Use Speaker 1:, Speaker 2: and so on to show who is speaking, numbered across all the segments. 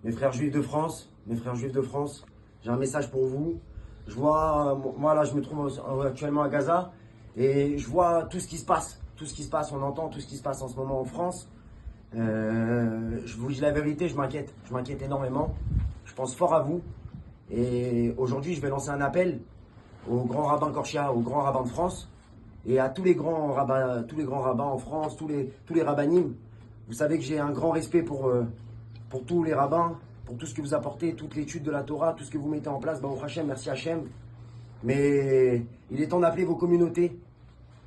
Speaker 1: Mes frères juifs de France, j'ai un message pour vous. Je vois, moi là, je me trouve actuellement à Gaza et je vois tout ce qui se passe. On entend tout ce qui se passe en ce moment en France. Je vous dis la vérité, je m'inquiète énormément. Je pense fort à vous. Et aujourd'hui, je vais lancer un appel au grand rabbin Korchia, au grand rabbin de France et à tous les grands rabbins en France, tous les rabbinim. Vous savez que j'ai un grand respect pour tous les rabbins, pour tout ce que vous apportez, toute l'étude de la Torah, tout ce que vous mettez en place. Baruch Hashem, merci Hashem. Mais il est temps d'appeler vos communautés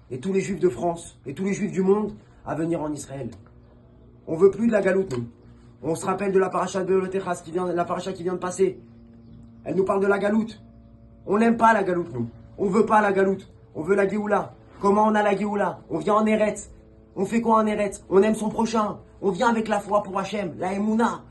Speaker 1: et tous les juifs de France et tous les juifs du monde à venir en Israël. On veut plus de la galoute, nous. On se rappelle de la paracha de Lotechas, la paracha qui vient de passer. Elle nous parle de la galoute. On n'aime pas la galoute, nous. On veut pas la galoute. On veut la Géoula. Comment on a la Géoula? On vient en Eretz. On fait quoi en Eretz? On aime son prochain. On vient avec la foi pour Hachem. La Emouna.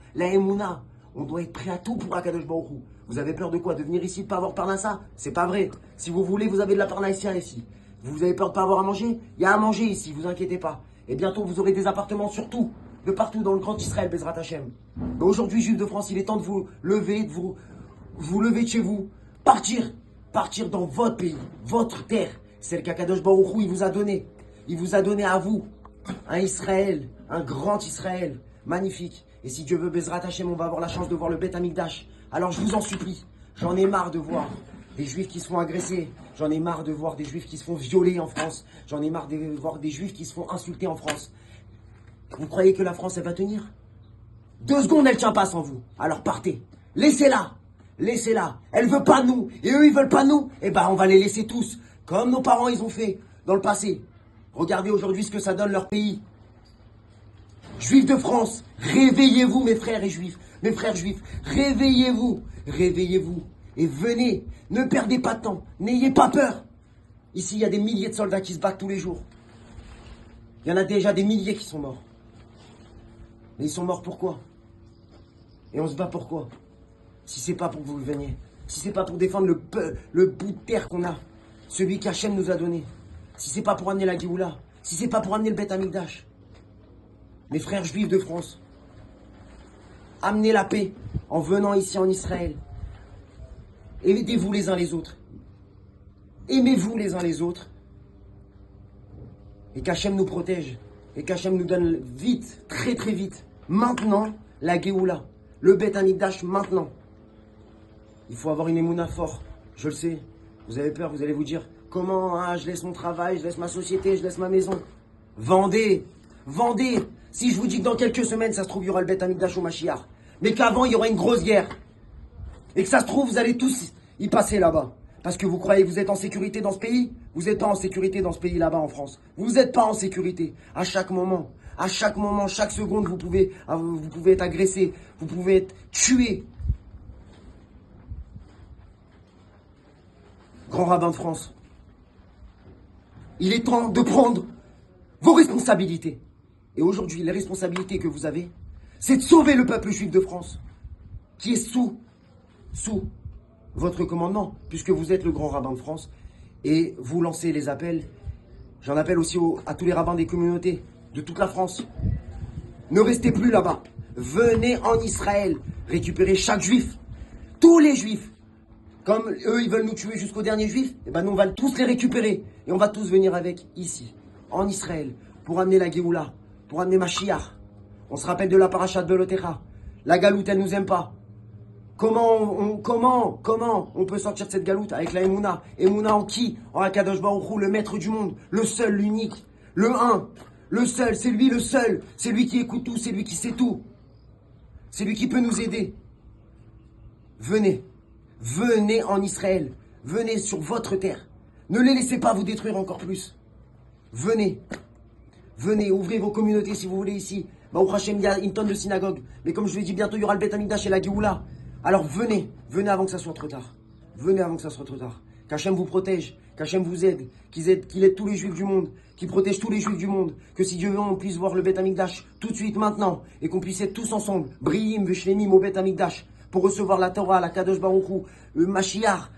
Speaker 1: On doit être prêt à tout pour Akadosh Baruch Hu. Vous avez peur de quoi? De venir ici, de ne pas avoir parnassa? C'est pas vrai. Si vous voulez, vous avez de la parnassa ici. Vous avez peur de ne pas avoir à manger? Il y a à manger ici, vous inquiétez pas. Et bientôt, vous aurez des appartements surtout, de partout dans le grand Israël, Bezrat Hachem. Mais aujourd'hui, Juifs de France, il est temps de vous lever, de vous lever de chez vous. Partir dans votre pays, votre terre. Celle qu'Akadosh Baruch Hu, il vous a donné. Il vous a donné à vous un Israël, un grand Israël, magnifique. Et si Dieu veut, Bezrat Hachem, on va avoir la chance de voir le Beth Amikdash. Alors je vous en supplie, j'en ai marre de voir des Juifs qui se font agresser. J'en ai marre de voir des Juifs qui se font violer en France. J'en ai marre de voir des Juifs qui se font insulter en France. Vous croyez que la France, elle va tenir? 2 secondes, elle ne tient pas sans vous. Alors partez. Laissez-la. Elle veut pas de nous. Et eux, ils veulent pas de nous. Eh ben, on va les laisser tous. Comme nos parents, ils ont fait dans le passé. Regardez aujourd'hui ce que ça donne leur pays. Juifs de France, réveillez-vous mes frères juifs, réveillez-vous, et venez, ne perdez pas de temps, n'ayez pas peur. Ici, il y a des milliers de soldats qui se battent tous les jours. Il y en a déjà des milliers qui sont morts. Mais ils sont morts pourquoi? Et on se bat pourquoi? Si c'est pas pour que vous veniez, si c'est pas pour défendre le bout de terre qu'on a, celui qu'Hachem nous a donné, si c'est pas pour amener la Géoula, si c'est pas pour amener le Beth Amikdash. Mes frères juifs de France, amenez la paix en venant ici en Israël. Aidez-vous les uns les autres. Aimez-vous les uns les autres. Et qu'Hachem nous protège. Et qu'Hachem nous donne vite, très très vite, maintenant, la Géoula. Le Beth Amikdash maintenant. Il faut avoir une émouna fort. Je le sais. Vous avez peur, vous allez vous dire, comment, je laisse mon travail, je laisse ma société, je laisse ma maison. Vendez. Si je vous dis que dans quelques semaines, ça se trouve, il y aura le Beth Amikdash au Mashiach. Mais qu'avant, il y aura une grosse guerre. Et que ça se trouve, vous allez tous y passer là-bas. Parce que vous croyez que vous êtes en sécurité dans ce pays? Vous n'êtes pas en sécurité dans ce pays là-bas en France. Vous n'êtes pas en sécurité. À chaque moment, chaque seconde, vous pouvez être agressé. Vous pouvez être tué. Grand rabbin de France, il est temps de prendre vos responsabilités. Et aujourd'hui, les responsabilités que vous avez, c'est de sauver le peuple juif de France, qui est sous votre commandement, puisque vous êtes le grand rabbin de France, et vous lancez les appels. J'en appelle aussi à tous les rabbins des communautés de toute la France. Ne restez plus là-bas. Venez en Israël, récupérer chaque juif, tous les juifs. Comme eux, ils veulent nous tuer jusqu'au dernier juif, et ben nous, on va tous les récupérer. Et on va tous venir avec ici, en Israël, pour amener la Géoula, pour amener Mashiach. On se rappelle de la paracha de Lotecha. La galoute, elle nous aime pas. Comment on peut sortir de cette galoute avec la Emouna? Emouna en qui? En Akadosh Baruch Hu, le maître du monde, le seul, l'unique, le un, le seul, c'est lui le seul, c'est lui qui écoute tout, c'est lui qui sait tout. C'est lui qui peut nous aider. Venez en Israël, venez sur votre terre. Ne les laissez pas vous détruire encore plus. Venez, ouvrez vos communautés si vous voulez ici. Baruch Hashem, il y a une tonne de synagogues. Mais comme je vous l'ai dit, bientôt il y aura le Beth Amikdash et la Géoula. Alors venez avant que ça soit trop tard. Qu'Hachem vous protège, qu'Hachem vous aide, qu'il aide tous les juifs du monde, qu'il protège tous les juifs du monde. Que si Dieu veut, on puisse voir le Beth Amikdash tout de suite, maintenant. Et qu'on puisse être tous ensemble, Briim, Veshlemim au Beth Amikdash, pour recevoir la Torah, la Kadosh Baruch Hu, le Mashiach.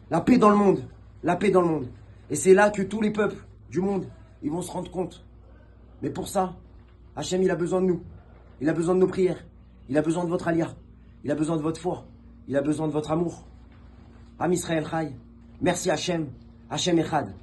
Speaker 1: La paix dans le monde. Et c'est là que tous les peuples du monde, ils vont se rendre compte. Mais pour ça, Hachem, il a besoin de nous. Il a besoin de nos prières. Il a besoin de votre alia. Il a besoin de votre foi. Il a besoin de votre amour. Am Israël Chai. Merci Hachem. Hachem Echad.